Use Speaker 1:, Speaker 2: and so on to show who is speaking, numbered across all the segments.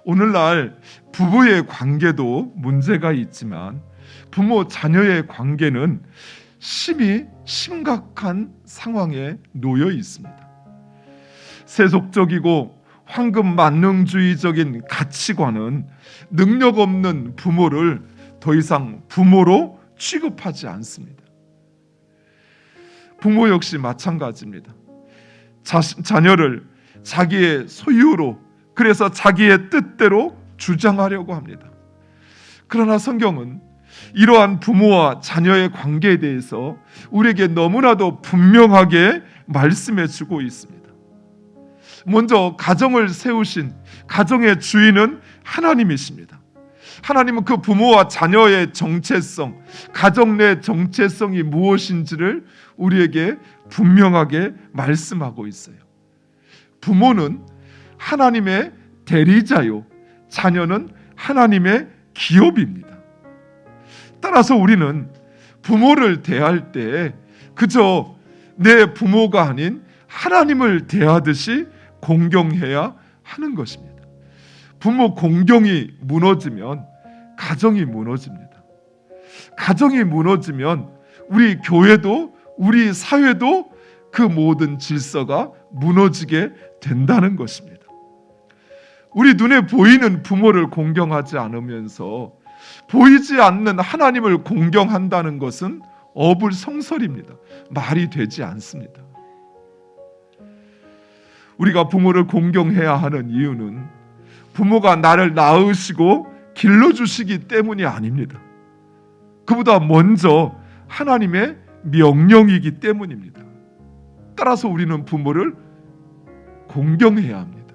Speaker 1: 오늘날 부부의 관계도 문제가 있지만 부모 자녀의 관계는 심각한 상황에 놓여 있습니다. 세속적이고 황금 만능주의적인 가치관은 능력 없는 부모를 더 이상 부모로 취급하지 않습니다. 부모 역시 마찬가지입니다. 자녀를 자기의 소유로, 그래서 자기의 뜻대로 주장하려고 합니다. 그러나 성경은 이러한 부모와 자녀의 관계에 대해서 우리에게 너무나도 분명하게 말씀해 주고 있습니다. 먼저 가정을 세우신 가정의 주인은 하나님이십니다. 하나님은 그 부모와 자녀의 정체성, 가정 내 정체성이 무엇인지를 우리에게 분명하게 말씀하고 있어요. 부모는 하나님의 대리자요, 자녀는 하나님의 기업입니다. 따라서 우리는 부모를 대할 때 그저 내 부모가 아닌 하나님을 대하듯이 공경해야 하는 것입니다. 부모 공경이 무너지면 가정이 무너집니다. 가정이 무너지면 우리 교회도 우리 사회도 그 모든 질서가 무너지게 된다는 것입니다. 우리 눈에 보이는 부모를 공경하지 않으면서 보이지 않는 하나님을 공경한다는 것은 어불성설입니다. 말이 되지 않습니다. 우리가 부모를 공경해야 하는 이유는 부모가 나를 낳으시고 길러주시기 때문이 아닙니다. 그보다 먼저 하나님의 명령이기 때문입니다. 따라서 우리는 부모를 공경해야 합니다.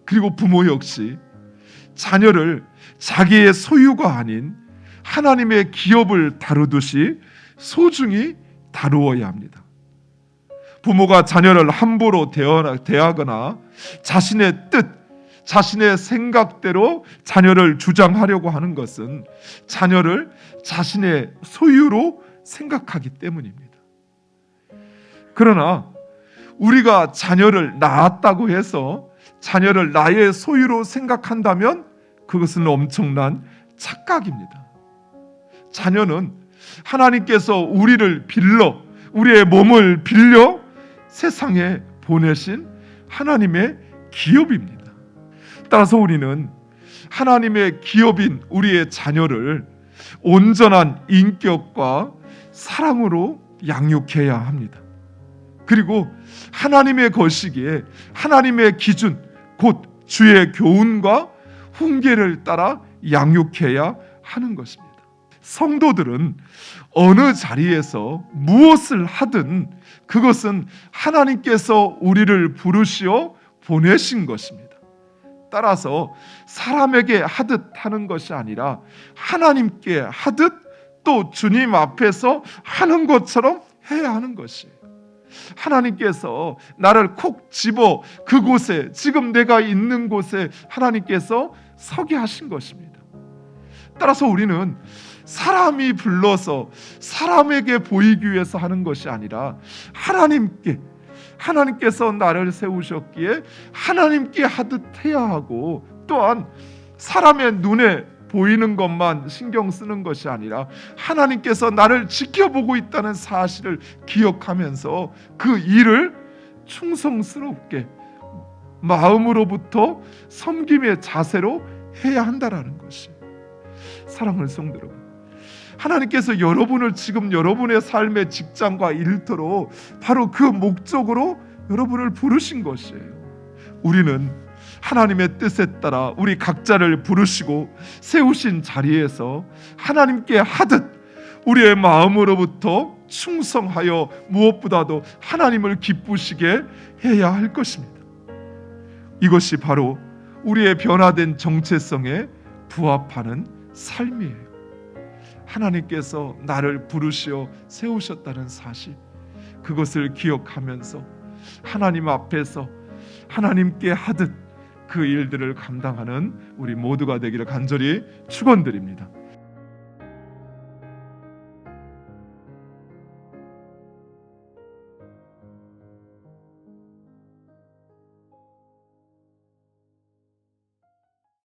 Speaker 1: 그리고 부모 역시 자녀를 자기의 소유가 아닌 하나님의 기업을 다루듯이 소중히 다루어야 합니다. 부모가 자녀를 함부로 대하거나 자신의 뜻, 자신의 생각대로 자녀를 주장하려고 하는 것은 자녀를 자신의 소유로 생각하기 때문입니다. 그러나 우리가 자녀를 낳았다고 해서 자녀를 나의 소유로 생각한다면 그것은 엄청난 착각입니다. 자녀는 하나님께서 우리를 빌려, 우리의 몸을 빌려 세상에 보내신 하나님의 기업입니다. 따라서 우리는 하나님의 기업인 우리의 자녀를 온전한 인격과 사랑으로 양육해야 합니다. 그리고 하나님의 것이기에 하나님의 기준, 곧 주의 교훈과 훈계를 따라 양육해야 하는 것입니다. 성도들은 어느 자리에서 무엇을 하든 그것은 하나님께서 우리를 부르시어 보내신 것입니다. 따라서 사람에게 하듯 하는 것이 아니라 하나님께 하듯 또 주님 앞에서 하는 것처럼 해야 하는 것이에요. 하나님께서 나를 콕 집어 그곳에, 지금 내가 있는 곳에 하나님께서 서게 하신 것입니다. 따라서 우리는 사람이 불러서 사람에게 보이기 위해서 하는 것이 아니라 하나님께서 나를 세우셨기에 하나님께 하듯 해야 하고, 또한 사람의 눈에 보이는 것만 신경 쓰는 것이 아니라 하나님께서 나를 지켜보고 있다는 사실을 기억하면서 그 일을 충성스럽게 마음으로부터 섬김의 자세로 해야 한다라는 것이, 사랑하는 성도 여러분, 하나님께서 여러분을 지금 여러분의 삶의 직장과 일터로 바로 그 목적으로 여러분을 부르신 것이에요. 우리는 하나님의 뜻에 따라 우리 각자를 부르시고 세우신 자리에서 하나님께 하듯 우리의 마음으로부터 충성하여 무엇보다도 하나님을 기쁘시게 해야 할 것입니다. 이것이 바로 우리의 변화된 정체성에 부합하는 삶이에요. 하나님께서 나를 부르시어 세우셨다는 사실, 그것을 기억하면서 하나님 앞에서 하나님께 하듯 그 일들을 감당하는 우리 모두가 되기를 간절히 축원드립니다.